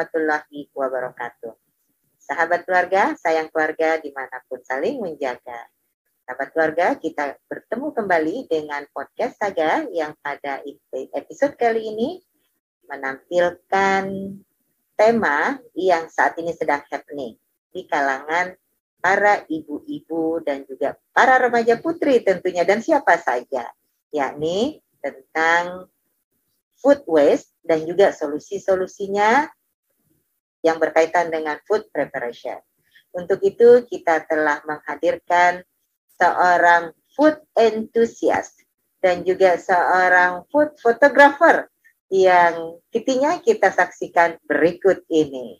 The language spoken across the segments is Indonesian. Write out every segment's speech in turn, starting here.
warahmatullahi wabarakatuh. Sahabat keluarga, sayang keluarga dimanapun saling menjaga. Sahabat keluarga, kita bertemu kembali dengan podcast Saga yang pada episode kali ini menampilkan tema yang saat ini sedang happening di kalangan para ibu-ibu dan juga para remaja putri tentunya, dan siapa saja, yakni tentang food waste dan juga solusi-solusinya yang berkaitan dengan food preparation. Untuk itu kita telah menghadirkan seorang food enthusiast dan juga seorang food photographer yang fitinya kita saksikan berikut ini.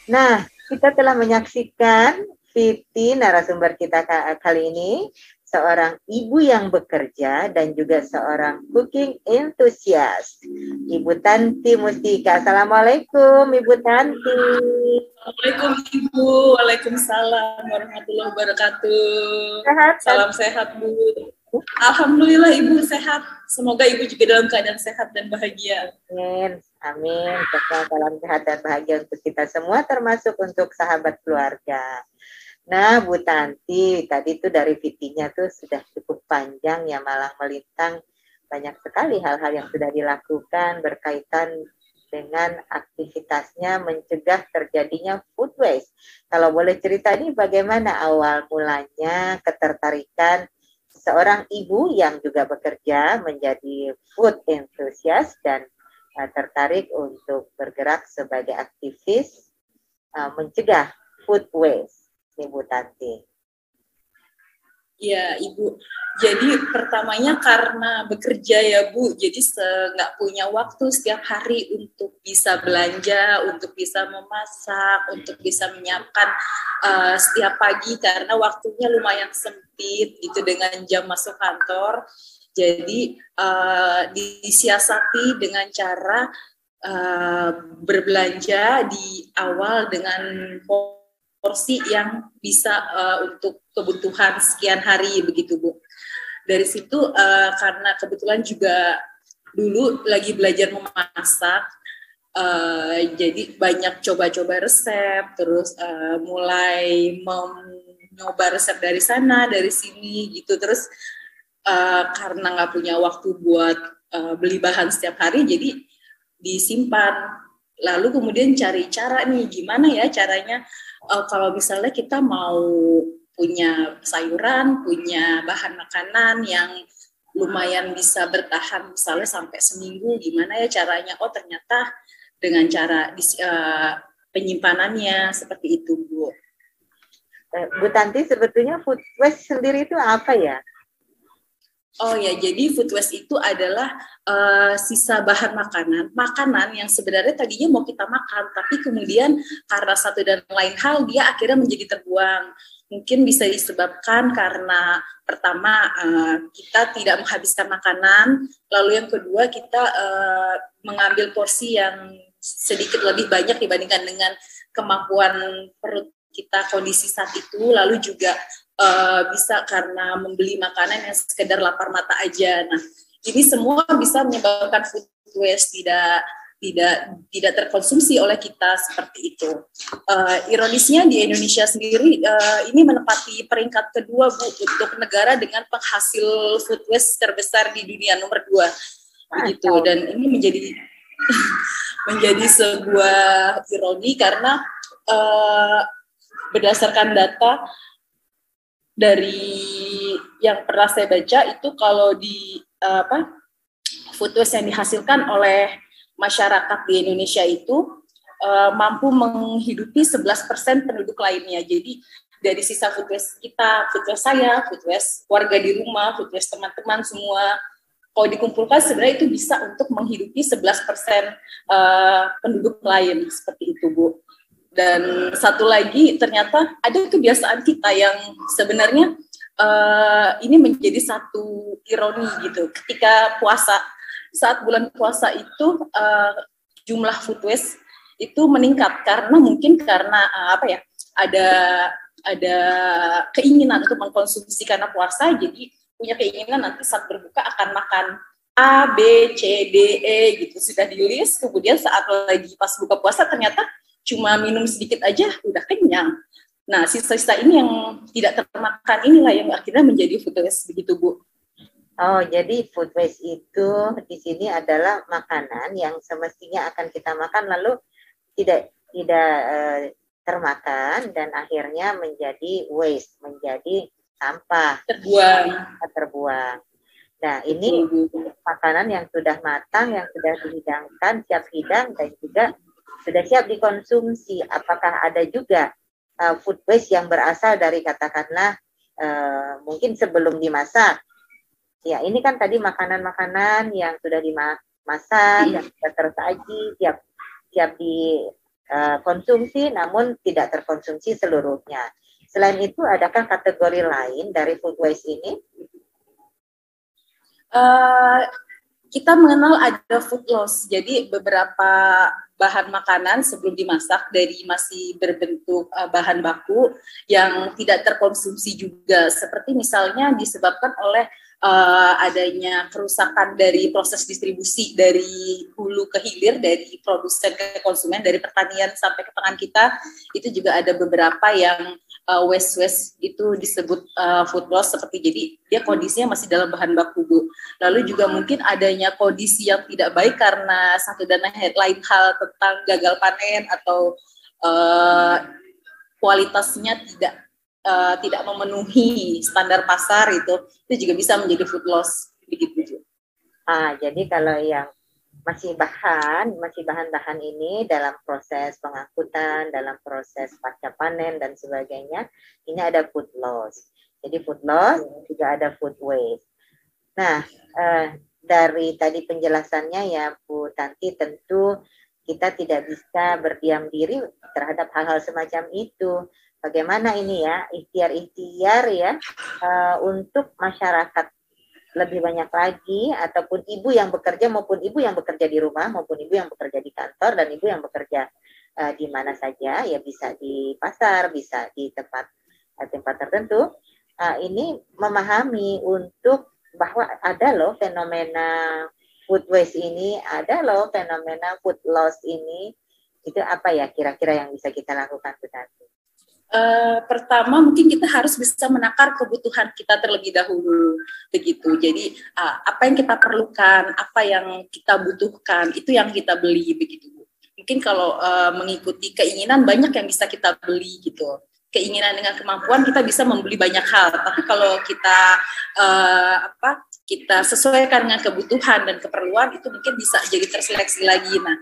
Nah, kita telah menyaksikan Viti, narasumber kita kali ini, seorang ibu yang bekerja dan juga seorang cooking enthusiast, Ibu Tanti Mustika. Assalamualaikum, Ibu Tanti. Assalamualaikum Ibu, waalaikumsalam warahmatullahi wabarakatuh. Sehat, salam sehat Bu. Alhamdulillah Ibu sehat. Semoga Ibu juga dalam keadaan sehat dan bahagia. Amin, amin. Salam sehat dan bahagia untuk kita semua, termasuk untuk sahabat keluarga. Nah, Bu Tanti, tadi tuh dari VT-nya tuh sudah cukup panjang ya, malah melintang banyak sekali hal-hal yang sudah dilakukan berkaitan dengan aktivitasnya mencegah terjadinya food waste. Kalau boleh cerita nih bagaimana awal mulanya ketertarikan seorang ibu yang juga bekerja menjadi food enthusiast dan tertarik untuk bergerak sebagai aktivis mencegah food waste, Ibu Tanti. Ya Ibu, jadi pertamanya karena bekerja ya Bu, jadi nggak punya waktu setiap hari untuk bisa belanja, untuk bisa memasak, untuk bisa menyiapkan setiap pagi karena waktunya lumayan sempit gitu dengan jam masuk kantor. Jadi disiasati dengan cara berbelanja di awal dengan porsi yang bisa untuk kebutuhan sekian hari begitu Bu. Dari situ karena kebetulan juga dulu lagi belajar memasak, jadi banyak coba-coba resep, terus mulai mencoba resep dari sana, dari sini gitu. Terus karena nggak punya waktu buat beli bahan setiap hari, jadi disimpan. Lalu kemudian cari cara nih, gimana ya caranya kalau misalnya kita mau punya sayuran, punya bahan makanan yang lumayan bisa bertahan misalnya sampai seminggu, gimana ya caranya? Oh ternyata dengan cara penyimpanannya seperti itu Bu. Bu Tanti, sebetulnya food waste sendiri itu apa ya? Oh ya, jadi food waste itu adalah sisa bahan makanan yang sebenarnya tadinya mau kita makan, tapi kemudian karena satu dan lain hal dia akhirnya menjadi terbuang. Mungkin bisa disebabkan karena pertama kita tidak menghabiskan makanan, lalu yang kedua kita mengambil porsi yang sedikit lebih banyak dibandingkan dengan kemampuan perut kita kondisi saat itu, lalu juga bisa karena membeli makanan yang sekedar lapar mata aja. Nah, ini semua bisa menyebabkan food waste, tidak terkonsumsi oleh kita seperti itu. Ironisnya di Indonesia sendiri ini menempati peringkat kedua Bu untuk negara dengan penghasil food waste terbesar di dunia, nomor 2 begitu. Dan ini menjadi sebuah ironi karena berdasarkan data dari yang pernah saya baca itu kalau di food waste yang dihasilkan oleh masyarakat di Indonesia itu mampu menghidupi 11% penduduk lainnya. Jadi dari sisa food waste kita, food waste saya, food waste warga di rumah, food waste teman-teman semua, kalau dikumpulkan sebenarnya itu bisa untuk menghidupi 11% penduduk lain, seperti itu, Bu. Dan satu lagi, ternyata ada kebiasaan kita yang sebenarnya ini menjadi satu ironi gitu. Ketika puasa, saat bulan puasa itu jumlah food waste itu meningkat karena mungkin karena ada keinginan untuk mengkonsumsi karena puasa, jadi punya keinginan nanti saat berbuka akan makan A, B, C, D, E gitu, sudah di-list, kemudian saat lagi pas buka puasa ternyata cuma minum sedikit aja udah kenyang. Nah, sisa-sisa ini yang tidak termakan inilah yang akhirnya menjadi food waste, begitu, Bu. Oh, jadi food waste itu di sini adalah makanan yang semestinya akan kita makan lalu tidak termakan dan akhirnya menjadi waste, menjadi sampah, terbuang. Nah, ini makanan yang sudah matang, yang sudah dihidangkan, siap hidang dan juga sudah siap dikonsumsi. Apakah ada juga food waste yang berasal dari katakanlah mungkin sebelum dimasak? Ya, ini kan tadi makanan-makanan yang sudah dimasak, yang sudah tersaji, siap dikonsumsi, namun tidak terkonsumsi seluruhnya. Selain itu, adakah kategori lain dari food waste ini? Kita mengenal ada food loss. Jadi beberapa bahan makanan sebelum dimasak dari masih berbentuk bahan baku yang tidak terkonsumsi juga. Seperti misalnya disebabkan oleh adanya kerusakan dari proses distribusi dari hulu ke hilir, dari produsen ke konsumen, dari pertanian sampai ke tangan kita, itu juga ada beberapa yang waste itu disebut food loss, seperti jadi dia kondisinya masih dalam bahan baku, Bu. Lalu juga mungkin adanya kondisi yang tidak baik karena satu dan lain hal tentang gagal panen atau kualitasnya tidak memenuhi standar pasar, itu juga bisa menjadi food loss, begitu. Jadi kalau yang masih bahan-bahan ini dalam proses pengangkutan, dalam proses pasca panen dan sebagainya, ini ada food loss. Jadi food loss juga ada food waste. Nah, dari tadi penjelasannya ya Bu Tanti, tentu kita tidak bisa berdiam diri terhadap hal-hal semacam itu. Bagaimana ini ya, ikhtiar ya untuk masyarakat lebih banyak lagi, ataupun ibu yang bekerja maupun ibu yang bekerja di rumah maupun ibu yang bekerja di kantor dan ibu yang bekerja di mana saja, ya bisa di pasar, bisa di tempat tertentu, ini memahami untuk bahwa ada loh fenomena food waste ini, ada loh fenomena food loss ini. Itu apa ya kira-kira yang bisa kita lakukan, Bu Tanti? Pertama mungkin kita harus bisa menakar kebutuhan kita terlebih dahulu, begitu. Jadi apa yang kita perlukan, apa yang kita butuhkan, itu yang kita beli, begitu. Mungkin kalau mengikuti keinginan, banyak yang bisa kita beli gitu. Keinginan dengan kemampuan kita bisa membeli banyak hal, tapi kalau kita kita sesuaikan dengan kebutuhan dan keperluan, itu mungkin bisa jadi terseleksi lagi. Nah,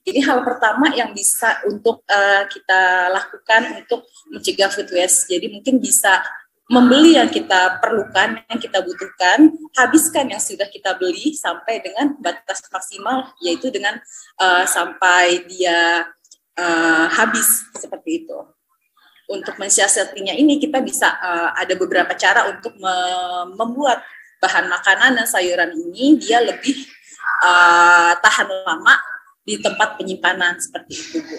ini hal pertama yang bisa untuk kita lakukan untuk mencegah food waste. Jadi mungkin bisa membeli yang kita perlukan, yang kita butuhkan, habiskan yang sudah kita beli sampai dengan batas maksimal, yaitu dengan sampai dia habis, seperti itu. Untuk mensiasatinya ini kita bisa ada beberapa cara untuk membuat bahan makanan dan sayuran ini dia lebih tahan lama di tempat penyimpanan, seperti itu, Bu.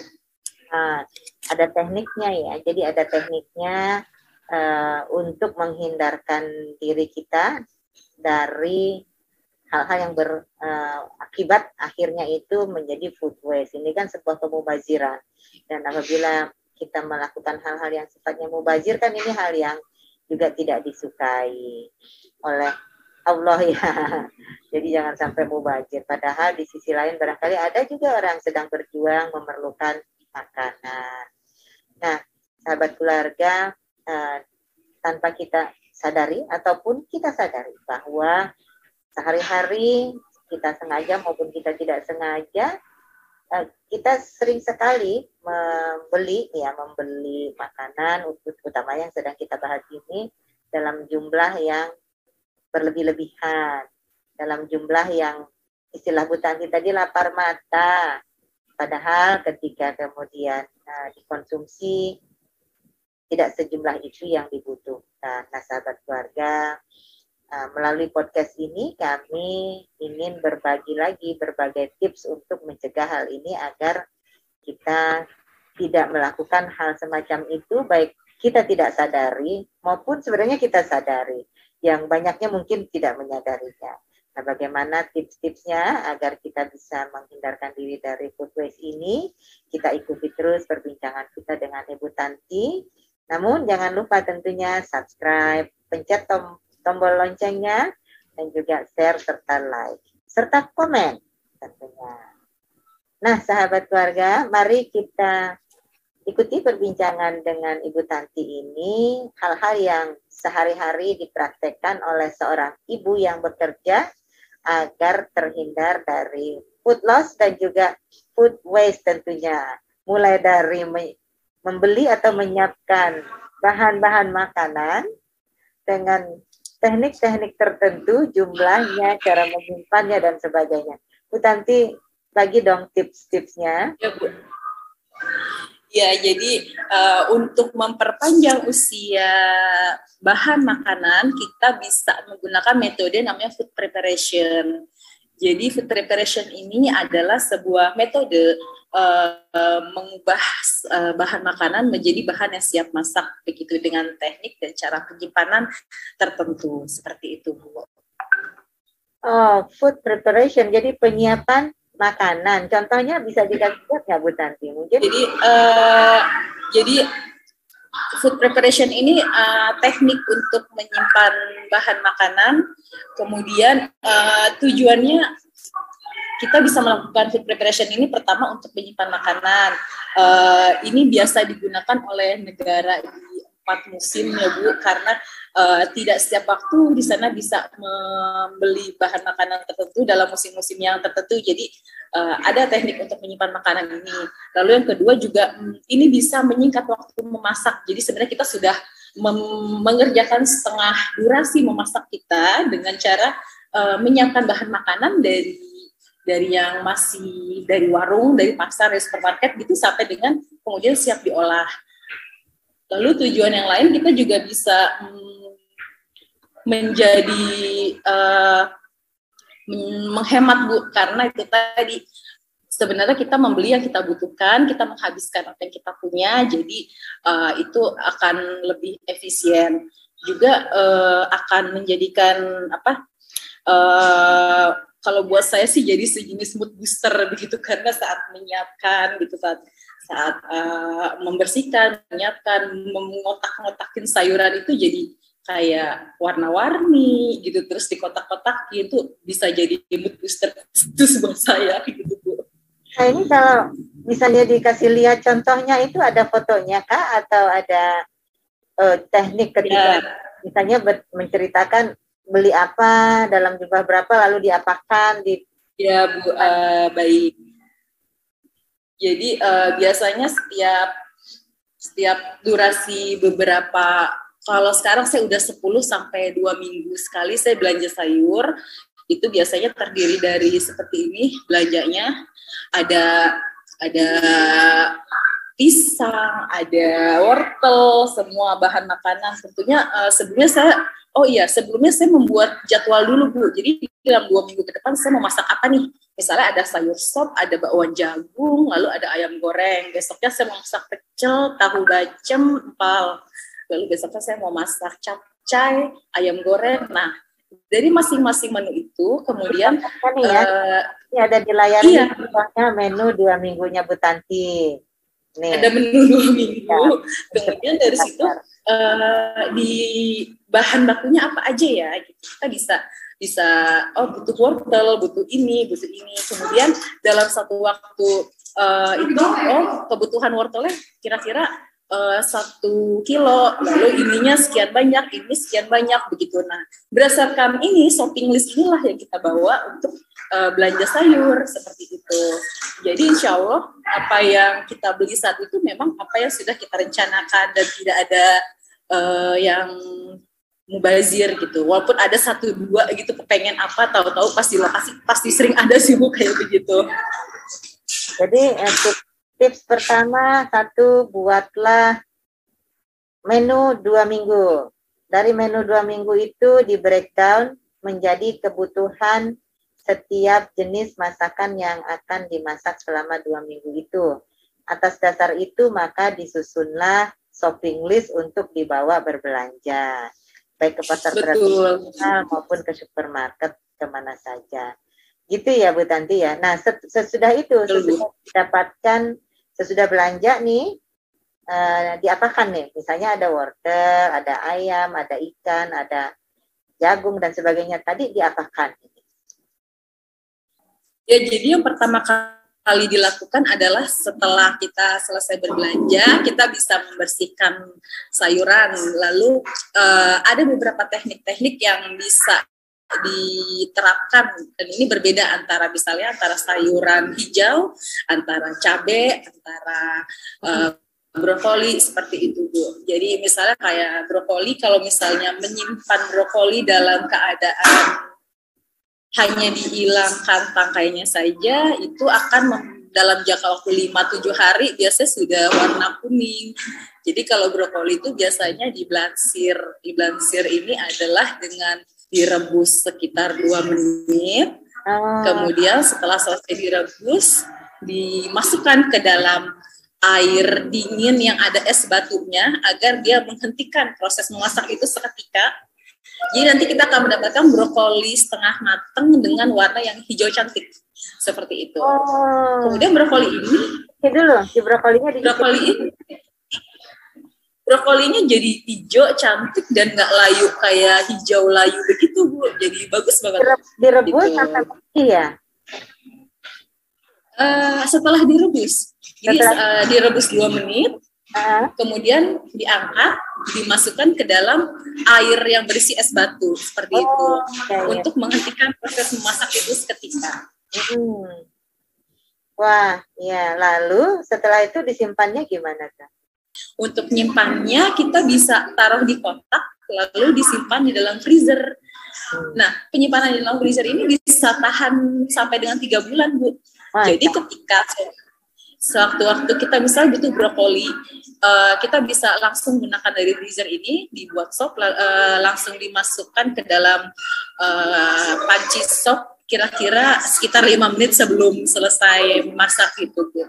Ada tekniknya ya, jadi ada tekniknya untuk menghindarkan diri kita dari hal-hal yang berakibat akhirnya itu menjadi food waste. Ini kan sebuah kemubaziran, dan apabila kita melakukan hal-hal yang sifatnya mubazir, kan ini hal yang juga tidak disukai oleh Allah ya. Jadi jangan sampai mubazir. Padahal di sisi lain barangkali ada juga orang sedang berjuang memerlukan makanan. Nah, sahabat keluarga, tanpa kita sadari ataupun kita sadari bahwa sehari-hari kita sengaja maupun kita tidak sengaja kita sering sekali membeli makanan utama yang sedang kita bahas ini dalam jumlah yang berlebih-lebihan, dalam jumlah yang istilah Bu Tanti tadi lapar mata. Padahal ketika kemudian dikonsumsi tidak sejumlah itu yang dibutuhkan. Nah, sahabat keluarga, melalui podcast ini kami ingin berbagi lagi berbagai tips untuk mencegah hal ini agar kita tidak melakukan hal semacam itu, baik kita tidak sadari maupun sebenarnya kita sadari. Yang banyaknya mungkin tidak menyadarinya. Nah, bagaimana tips-tipsnya agar kita bisa menghindarkan diri dari food waste ini? Kita ikuti terus perbincangan kita dengan Ibu Tanti. Namun jangan lupa tentunya subscribe, pencet tombol loncengnya, dan juga share serta like, serta komen tentunya. Nah, sahabat keluarga, mari kita ikuti perbincangan dengan Ibu Tanti ini, hal-hal yang sehari-hari dipraktekkan oleh seorang ibu yang bekerja agar terhindar dari food loss dan juga food waste tentunya. Mulai dari membeli atau menyiapkan bahan-bahan makanan dengan teknik-teknik tertentu, jumlahnya, cara menyimpannya, dan sebagainya. Bu Tanti, bagi dong tips-tipsnya. Ya, Bu. Ya, jadi untuk memperpanjang usia bahan makanan, kita bisa menggunakan metode namanya food preparation. Jadi food preparation ini adalah sebuah metode mengubah bahan makanan menjadi bahan yang siap masak, begitu dengan teknik dan cara penyimpanan tertentu, seperti itu, Bu. Oh, food preparation, jadi penyiapan makanan. Contohnya bisa dikasih nggak Bu Tanti? Mungkin. Jadi food preparation ini teknik untuk menyimpan bahan makanan. Kemudian tujuannya kita bisa melakukan food preparation ini pertama untuk menyimpan makanan. Ini biasa digunakan oleh negara di 4 musim ya Bu, karena tidak setiap waktu di sana bisa membeli bahan makanan tertentu dalam musim-musim yang tertentu. Jadi ada teknik untuk menyimpan makanan ini. Lalu yang kedua juga ini bisa menyingkat waktu memasak. Jadi sebenarnya kita sudah mengerjakan setengah durasi memasak kita dengan cara menyiapkan bahan makanan dari yang masih dari warung, dari pasar, dari supermarket gitu sampai dengan kemudian siap diolah. Lalu tujuan yang lain kita juga bisa menjadi menghemat Bu, karena itu tadi sebenarnya kita membeli yang kita butuhkan, kita menghabiskan apa yang kita punya, jadi itu akan lebih efisien. Juga akan menjadikan kalau buat saya sih jadi sejenis mood booster begitu, karena saat menyiapkan gitu, saat membersihkan, menyiapkan, mengotak-ngotakin sayuran itu jadi kayak warna-warni gitu, terus di kotak-kotak itu bisa jadi mood booster itu buat saya gitu Bu. Nah, ini kalau misalnya dikasih lihat contohnya itu ada fotonya Kak, atau ada teknik ketika misalnya menceritakan beli apa dalam jumlah berapa lalu diapakan di. Ya Bu, baik. Jadi biasanya setiap durasi beberapa, kalau sekarang saya udah 10 sampai 2 minggu sekali saya belanja sayur. Itu biasanya terdiri dari seperti ini belanjanya. Ada pisang, ada wortel, semua bahan makanan. Tentunya sebelumnya saya membuat jadwal dulu Bu. Jadi dalam 2 minggu ke depan saya mau masak apa nih? Misalnya ada sayur sop, ada bakwan jagung, lalu ada ayam goreng. Besoknya saya mau masak pecel, tahu bacem, empal. Lalu besoknya saya mau masak capcay, ayam goreng. Nah, dari masing-masing menu itu kemudian ini ada di layar contohnya menu 2 minggunya Bu Tanti. Nih. Ada menu 2 minggu. Kemudian dari situ di bahan bakunya apa aja ya? Kita bisa butuh wortel, butuh ini. Kemudian dalam satu waktu kebutuhan wortelnya kira-kira 1 kilo, lalu ininya sekian banyak, ini sekian banyak begitu. Nah, berdasarkan ini shopping list inilah yang kita bawa untuk belanja sayur seperti itu. Jadi insya Allah apa yang kita beli saat itu memang apa yang sudah kita rencanakan dan tidak ada yang mubazir gitu. Walaupun ada 1-2 gitu kepengen apa, tahu-tahu pas di lokasi pasti sering ada sih Bu kayak begitu. Jadi tips pertama, 1, buatlah menu 2 minggu. Dari menu 2 minggu itu di breakdown menjadi kebutuhan setiap jenis masakan yang akan dimasak selama 2 minggu itu. Atas dasar itu maka disusunlah shopping list untuk dibawa berbelanja. Baik ke pasar tradisional maupun ke supermarket kemana saja. Gitu ya Bu Tanti ya. Nah sesudah itu, sesudah didapatkan, sesudah belanja nih, diapakan nih? Misalnya ada wortel, ada ayam, ada ikan, ada jagung dan sebagainya. Tadi diapakan? Ya, jadi yang pertama kali dilakukan adalah setelah kita selesai berbelanja, kita bisa membersihkan sayuran. Lalu ada beberapa teknik-teknik yang bisa diterapkan, dan ini berbeda antara misalnya antara sayuran hijau, antara cabai, antara brokoli seperti itu Bu. Jadi misalnya kayak brokoli, kalau misalnya menyimpan brokoli dalam keadaan hanya dihilangkan tangkainya saja, itu akan dalam jangka waktu 5-7 hari biasanya sudah warna kuning. Jadi kalau brokoli itu biasanya diblansir. Diblansir ini adalah dengan direbus sekitar 2 menit. Kemudian setelah selesai direbus, dimasukkan ke dalam air dingin yang ada es batunya agar dia menghentikan proses memasak itu seketika. Jadi nanti kita akan mendapatkan brokoli setengah matang dengan warna yang hijau cantik. Seperti itu. Kemudian brokoli ini, brokolinya jadi hijau cantik dan nggak layu kayak hijau layu begitu Bu. Jadi bagus banget. Direbus gitu. Sampai mati ya? Setelah direbus. Jadi direbus 2 menit. Kemudian diangkat, dimasukkan ke dalam air yang berisi es batu seperti itu, untuk menghentikan proses memasak itu seketika. Wah, ya. Lalu setelah itu disimpannya gimana Kak? Untuk nyimpannya kita bisa taruh di kotak, lalu disimpan di dalam freezer. Nah, penyimpanan di dalam freezer ini bisa tahan sampai dengan 3 bulan Bu. Jadi ketika sewaktu-waktu kita misalnya butuh brokoli, kita bisa langsung gunakan dari freezer ini, dibuat sop, langsung dimasukkan ke dalam panci sop kira-kira sekitar 5 menit sebelum selesai masak gitu Bu.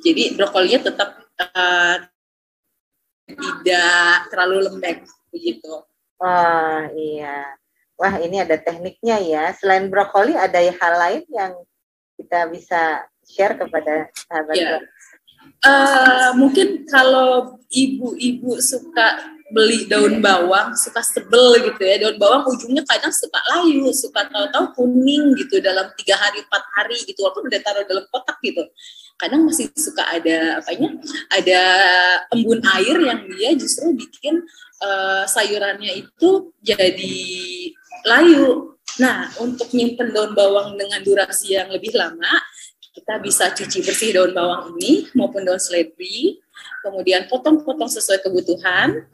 Jadi brokolinya tetap tidak terlalu lembek begitu. Iya. Wah, ini ada tekniknya ya. Selain brokoli ada hal lain yang kita bisa share kepada sahabat? Mungkin kalau ibu-ibu suka beli daun bawang, suka sebel gitu ya, daun bawang ujungnya kadang suka layu, suka tahu-tahu kuning gitu dalam 3 hari 4 hari gitu, walaupun udah taruh dalam kotak gitu, kadang masih suka ada ada embun air yang dia justru bikin sayurannya itu jadi layu. Nah, untuk nyimpen daun bawang dengan durasi yang lebih lama, kita bisa cuci bersih daun bawang ini maupun daun seledri, kemudian potong-potong sesuai kebutuhan,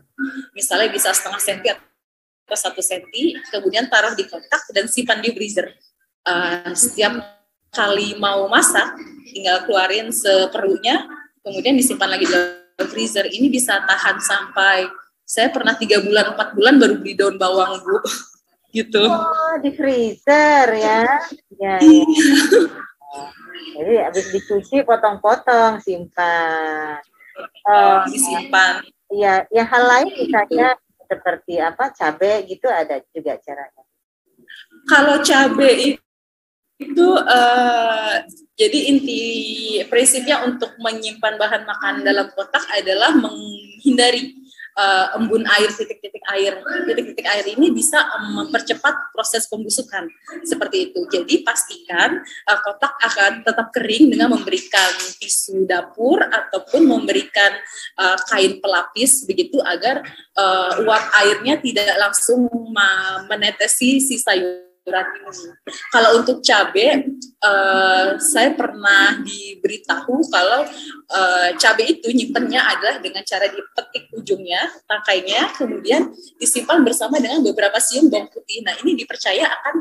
misalnya bisa setengah senti atau 1 senti, kemudian taruh di kotak dan simpan di freezer. Setiap kali mau masak, tinggal keluarin seperlunya, kemudian disimpan lagi di dalam freezer. Ini bisa tahan sampai, saya pernah 3 bulan, 4 bulan baru beli daun bawang Bu. Gitu. Oh, di freezer ya. Ya. Jadi habis dicuci potong-potong, simpan. Disimpan. Iya, yang hal lain misalnya seperti apa, cabai gitu ada juga caranya. Kalau cabai itu jadi inti prinsipnya untuk menyimpan bahan makanan dalam kotak adalah menghindari embun air, titik-titik air. Titik-titik air ini bisa mempercepat proses pembusukan seperti itu. Jadi pastikan kotak akan tetap kering dengan memberikan tisu dapur ataupun memberikan kain pelapis begitu agar uap airnya tidak langsung menetesi si sayuran ini. Kalau untuk cabai, saya pernah diberitahu kalau cabai itu nyimpennya adalah dengan cara dipetik ujungnya, tangkainya, kemudian disimpan bersama dengan beberapa siung bawang putih. Nah, ini dipercaya akan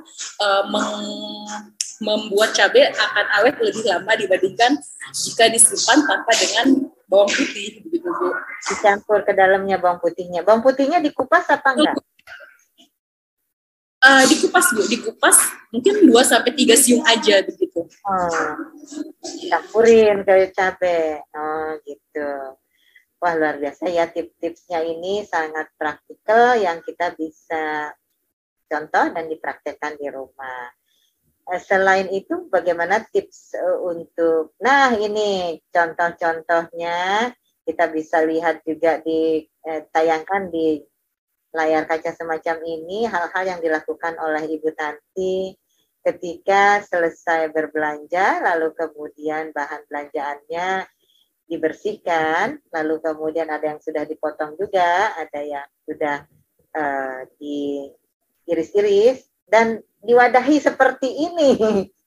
membuat cabai akan awet lebih lama dibandingkan jika disimpan tanpa dengan bawang putih, begitu Bu. Dicampur ke dalamnya bawang putihnya. Bawang putihnya dikupas apa enggak? Dikupas Bu, dikupas mungkin 2-3 siung aja begitu. Campurin ke cabai. Gitu. Wah, luar biasa ya, tips-tipsnya ini sangat praktikal yang kita bisa contoh dan dipraktekkan di rumah. Selain itu, bagaimana tips untuk, nah ini contoh-contohnya kita bisa lihat juga ditayangkan di layar kaca semacam ini, hal-hal yang dilakukan oleh Ibu Tanti ketika selesai berbelanja, lalu kemudian bahan belanjaannya dibersihkan, lalu kemudian ada yang sudah dipotong juga, ada yang sudah diiris-iris, dan diwadahi seperti ini.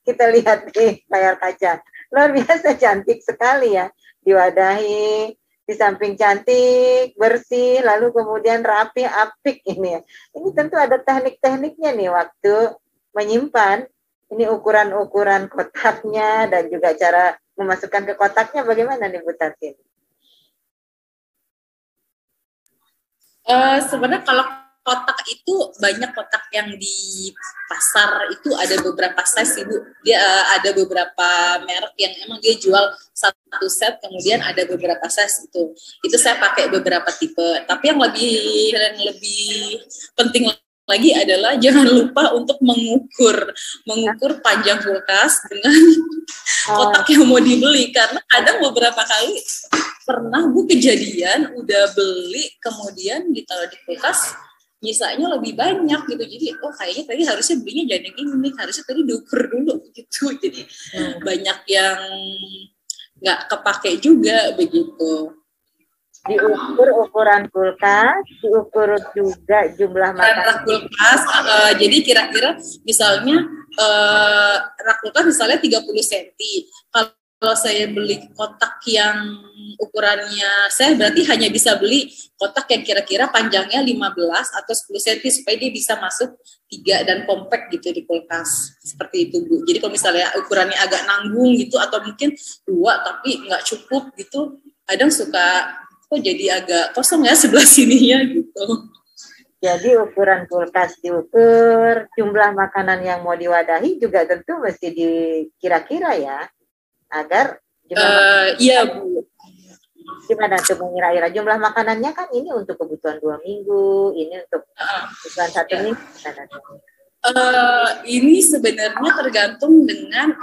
Kita lihat di layar kaca. Luar biasa cantik sekali ya. Diwadahi, di samping cantik, bersih, lalu kemudian rapi, apik ini ya. Ini tentu ada teknik-tekniknya nih waktu menyimpan. Ini ukuran-ukuran kotaknya dan juga cara memasukkan ke kotaknya bagaimana nih Bu Tati? Sebenarnya kalau kotak itu banyak kotak yang di pasar itu ada beberapa size Ibu. Dia ada beberapa merek yang emang dia jual satu set, kemudian ada beberapa size itu. Itu saya pakai beberapa tipe. Tapi yang lebih penting lagi adalah jangan lupa untuk mengukur panjang kulkas dengan kotak yang mau dibeli, karena kadang beberapa kali pernah Bu kejadian udah beli kemudian ditaruh di kulkas nyisanya lebih banyak gitu, jadi kayaknya tadi harusnya belinya jangan yang ini nih, harusnya tadi diukur dulu gitu, jadi banyak yang nggak kepake juga begitu. Diukur ukuran kulkas, diukur juga jumlah makanan kulkas. Jadi kira-kira misalnya rak kulkas misalnya 30 cm. Kalau saya beli kotak yang ukurannya, saya berarti hanya bisa beli kotak yang kira-kira panjangnya 15 atau 10 cm supaya dia bisa masuk 3 dan compact gitu di kulkas. Seperti itu Bu. Jadi kalau misalnya ukurannya agak nanggung gitu atau mungkin 2 tapi nggak cukup gitu, kadang suka jadi agak kosong ya sebelah sininya gitu. Jadi ukuran kulkas diukur, jumlah makanan yang mau diwadahi juga tentu mesti dikira-kira ya, agar iya Bu. Gimana tuh mengira-kira jumlah makanannya kan ini untuk kebutuhan 2 minggu, ini untuk kebutuhan 1 minggu. Ini sebenarnya tergantung dengan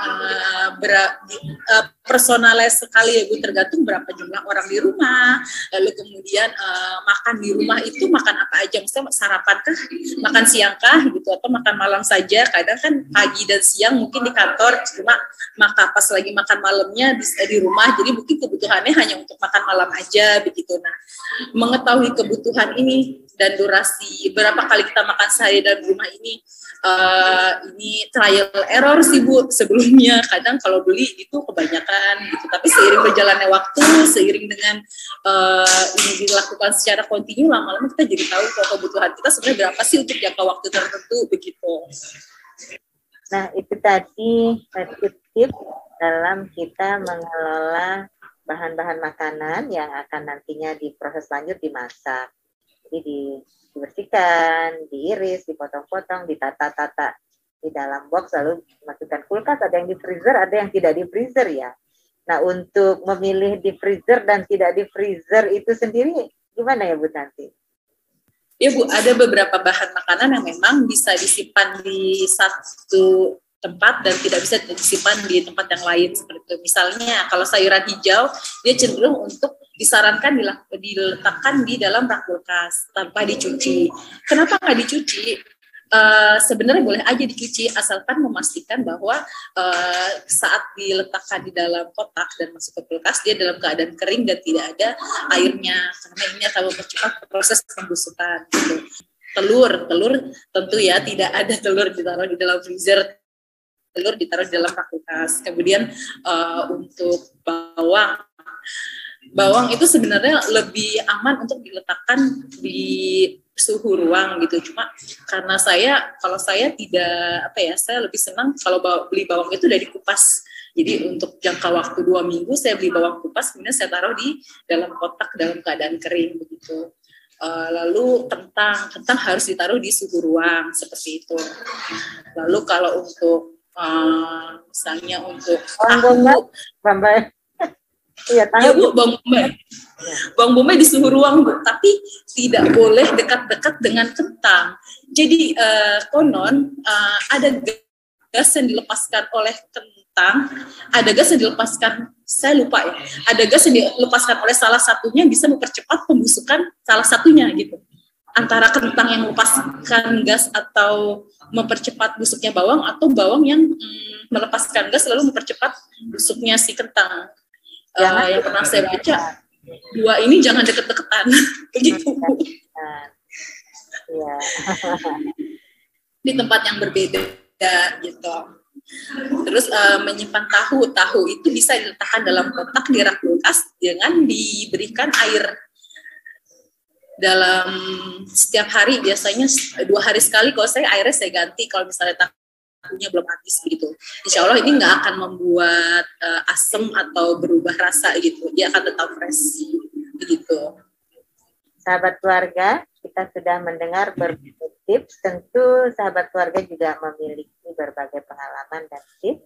personalis sekali ya Bu, tergantung berapa jumlah orang di rumah, lalu kemudian makan di rumah itu makan apa aja, misalnya sarapan kah, makan siang kah gitu, atau makan malam saja. Kadang kan pagi dan siang mungkin di kantor, cuma maka pas lagi makan malamnya bisa di rumah, jadi mungkin kebutuhannya hanya untuk makan malam aja begitu. Nah, mengetahui kebutuhan ini dan durasi berapa kali kita makan sehari dalam rumah ini trial error sih Bu sebelumnya. Kadang kalau beli itu kebanyakan gitu, tapi seiring berjalannya waktu, seiring dengan ini dilakukan secara kontinu, lama-lama kita jadi tahu kalau kebutuhan kita sebenarnya berapa sih untuk jangka waktu tertentu begitu. Nah, itu tadi tips-tips dalam kita mengelola bahan-bahan makanan yang akan nantinya diproses lanjut dimasak. Jadi dibersihkan, diiris, dipotong-potong, ditata-tata di dalam box, lalu dimasukkan kulkas. Ada yang di freezer, ada yang tidak di freezer ya. Nah, untuk memilih di freezer dan tidak di freezer itu sendiri gimana ya Bu Tanti? Ya Bu, ada beberapa bahan makanan yang memang bisa disimpan di satu tempat dan tidak bisa disimpan di tempat yang lain seperti itu. Misalnya kalau sayuran hijau, dia cenderung untuk disarankan diletakkan di dalam rak kulkas tanpa dicuci. Kenapa nggak dicuci? Sebenarnya boleh aja dicuci asalkan memastikan bahwa saat diletakkan di dalam kotak dan masuk ke kulkas dia dalam keadaan kering dan tidak ada airnya, karena ini akan mempercepat proses pembusukan gitu. Telur tentu ya tidak ada telur ditaruh di dalam freezer, telur ditaruh di dalam rak kulkas. Kemudian untuk bawang itu sebenarnya lebih aman untuk diletakkan di suhu ruang gitu. Cuma karena kalau saya tidak saya lebih senang kalau beli bawang itu dari kupas. Jadi untuk jangka waktu 2 minggu saya beli bawang kupas, kemudian saya taruh di dalam kotak dalam keadaan kering begitu. Lalu kentang harus ditaruh di suhu ruang seperti itu. Lalu kalau untuk misalnya untuk tahu, iya, ya Bu, bawang bombay di suhu ruang Bu, tapi tidak boleh dekat-dekat dengan kentang. Jadi konon ada gas yang dilepaskan oleh kentang, ada gas yang dilepaskan, saya lupa ya, ada gas yang dilepaskan oleh salah satunya bisa mempercepat pembusukan salah satunya gitu. Antara kentang yang melepaskan gas atau mempercepat busuknya bawang, atau bawang yang melepaskan gas lalu mempercepat busuknya si kentang. Yang pernah saya baca, dua ini jangan deket-deketan begitu. Iya. Di tempat yang berbeda gitu. Terus menyimpan tahu itu bisa diletakkan dalam kotak di rak kulkas dengan diberikan air dalam setiap hari, biasanya 2 hari sekali. Kalau airnya saya ganti kalau misalnya tahunya belum habis gitu. Insya Allah ini nggak akan membuat asam atau berubah rasa gitu. Dia akan tetap fresh begitu. Sahabat keluarga, kita sudah mendengar berbagai tips. Tentu sahabat keluarga juga memiliki berbagai pengalaman dan tips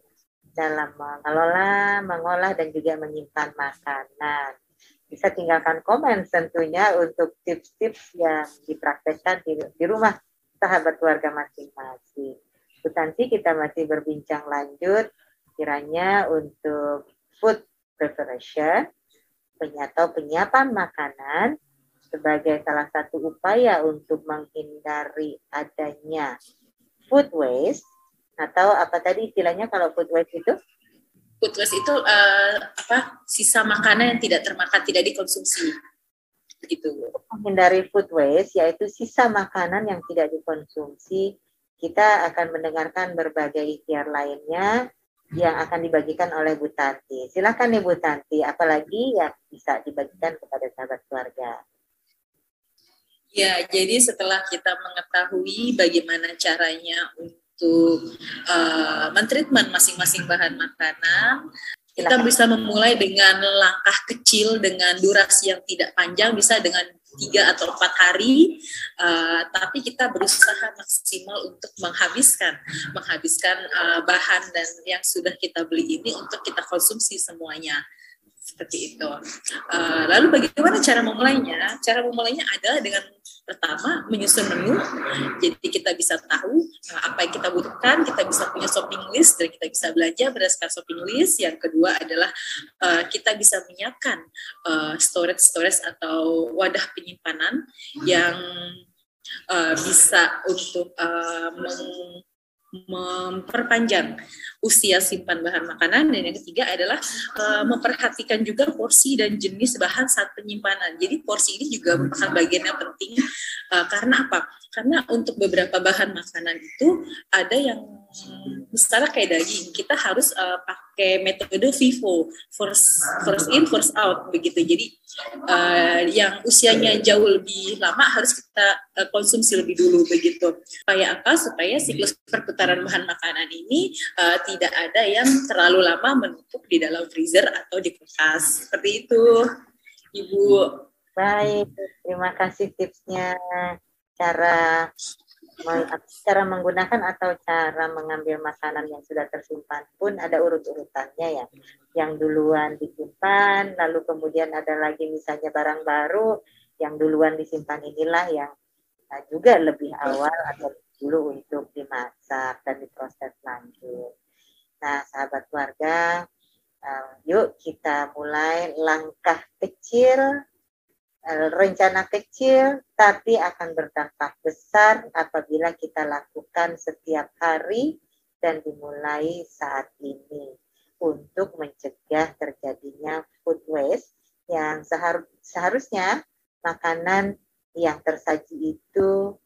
dalam mengelola, mengolah, dan juga menyimpan makanan. Bisa tinggalkan komen tentunya untuk tips-tips yang dipraktekkan di rumah sahabat keluarga masing-masing. Bu Tanti, kita masih berbincang lanjut kiranya untuk food preparation atau penyiapan makanan sebagai salah satu upaya untuk menghindari adanya food waste, atau apa tadi istilahnya kalau food waste itu? Food waste itu sisa makanan yang tidak termakan, tidak dikonsumsi. Begitu. Menghindari food waste yaitu sisa makanan yang tidak dikonsumsi. Kita akan mendengarkan berbagai ikhtiar lainnya yang akan dibagikan oleh Bu Tanti. Silakan nih Bu Tanti, apalagi yang bisa dibagikan kepada sahabat keluarga. Ya, jadi setelah kita mengetahui bagaimana caranya untuk mentreatment masing-masing bahan makanan, kita bisa memulai dengan langkah kecil dengan durasi yang tidak panjang, bisa dengan 3 atau 4 hari, tapi kita berusaha maksimal untuk menghabiskan bahan dan yang sudah kita beli ini untuk kita konsumsi semuanya. Seperti itu. Lalu bagaimana cara memulainya? Cara memulainya adalah dengan pertama menyusun menu. Jadi kita bisa tahu apa yang kita butuhkan, kita bisa punya shopping list dan kita bisa belanja berdasarkan shopping list. Yang kedua adalah kita bisa menyiapkan storage atau wadah penyimpanan yang bisa untuk memperpanjang usia simpan bahan makanan. Dan yang ketiga adalah memperhatikan juga porsi dan jenis bahan saat penyimpanan. Jadi porsi ini juga merupakan bagian yang penting. Karena apa? Karena untuk beberapa bahan makanan itu ada yang misalnya kayak daging, kita harus pakai metode FIFO, first in, first out begitu. Jadi yang usianya jauh lebih lama harus kita konsumsi lebih dulu begitu. Supaya apa? Supaya siklus perputaran bahan makanan ini tidak ada yang terlalu lama menumpuk di dalam freezer atau di kulkas. Seperti itu, Ibu. Baik, terima kasih tipsnya. Cara menggunakan atau cara mengambil makanan yang sudah tersimpan pun ada urut-urutannya ya. Yang duluan disimpan, lalu kemudian ada lagi misalnya barang baru yang duluan disimpan, inilah yang juga lebih awal atau dulu untuk dimasak dan diproses lanjut. Nah, sahabat keluarga, Yuk kita mulai langkah kecil, rencana kecil, tapi akan berdampak besar apabila kita lakukan setiap hari dan dimulai saat ini untuk mencegah terjadinya food waste yang seharusnya makanan yang tersaji itu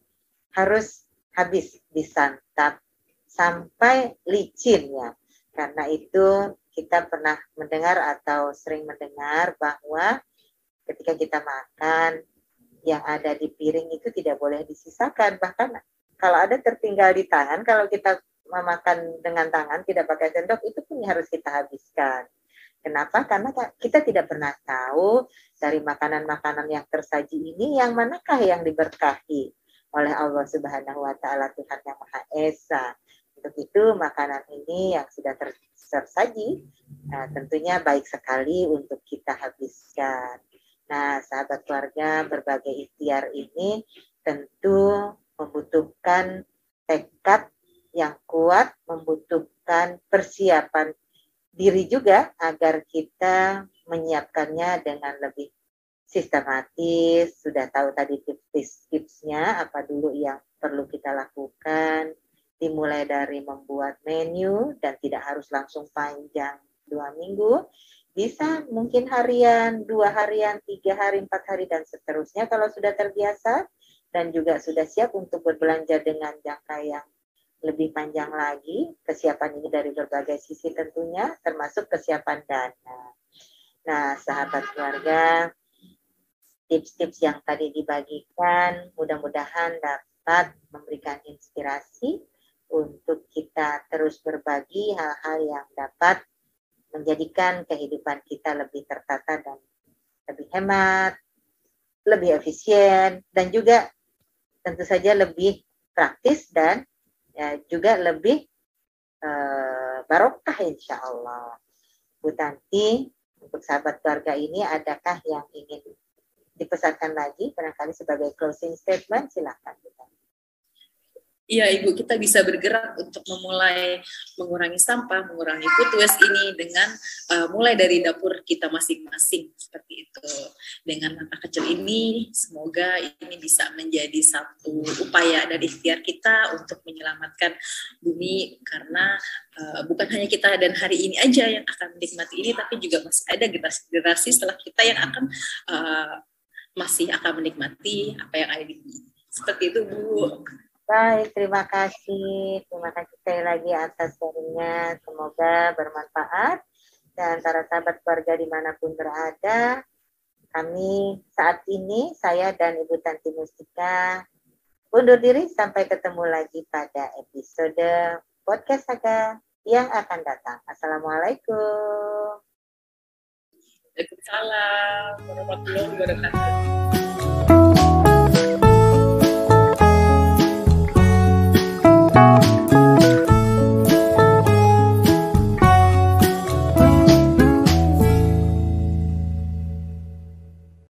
harus habis disantap sampai licin ya. Karena itu kita pernah mendengar atau sering mendengar bahwa ketika kita makan, yang ada di piring itu tidak boleh disisakan. Bahkan kalau ada tertinggal di tangan, kalau kita memakan dengan tangan, tidak pakai sendok, itu pun harus kita habiskan. Kenapa? Karena kita tidak pernah tahu dari makanan-makanan yang tersaji ini, yang manakah yang diberkahi oleh Allah Subhanahu wa Ta'ala, Tuhan yang Maha Esa. Untuk itu makanan ini yang sudah tersaji tentunya baik sekali untuk kita habiskan. Nah, sahabat keluarga, berbagai ikhtiar ini tentu membutuhkan tekad yang kuat, membutuhkan persiapan diri juga agar kita menyiapkannya dengan lebih sistematis. Sudah tahu tadi tips-tipsnya, apa dulu yang perlu kita lakukan, dimulai dari membuat menu dan tidak harus langsung panjang 2 minggu, bisa mungkin harian, 2 harian, 3 hari, 4 hari, dan seterusnya kalau sudah terbiasa dan juga sudah siap untuk berbelanja dengan jangka yang lebih panjang lagi. Kesiapan ini dari berbagai sisi tentunya, termasuk kesiapan dana. Nah, sahabat keluarga, tips-tips yang tadi dibagikan mudah-mudahan dapat memberikan inspirasi untuk kita terus berbagi hal-hal yang dapat menjadikan kehidupan kita lebih tertata dan lebih hemat, lebih efisien, dan juga tentu saja lebih praktis dan juga lebih barokah insya Allah. Bu Tanti, untuk sahabat keluarga ini adakah yang ingin dipesankan lagi barangkali sebagai closing statement? Silakan. Iya Ibu, kita bisa bergerak untuk memulai mengurangi sampah, mengurangi food waste ini dengan mulai dari dapur kita masing-masing seperti itu. Dengan langkah kecil ini, semoga ini bisa menjadi satu upaya dan ikhtiar kita untuk menyelamatkan bumi, karena bukan hanya kita dan hari ini aja yang akan menikmati ini, tapi juga masih ada generasi setelah kita yang akan masih akan menikmati apa yang ada di bumi. Seperti itu Bu. Baik, terima kasih. Terima kasih sekali lagi atas sharingnya. Semoga bermanfaat. Dan para sahabat keluarga dimanapun berada, kami saat ini, saya dan Ibu Tanti Mustika, undur diri sampai ketemu lagi pada episode Podcast Saga yang akan datang. Assalamualaikum. Waalaikumsalam warahmatullahi wabarakatuh.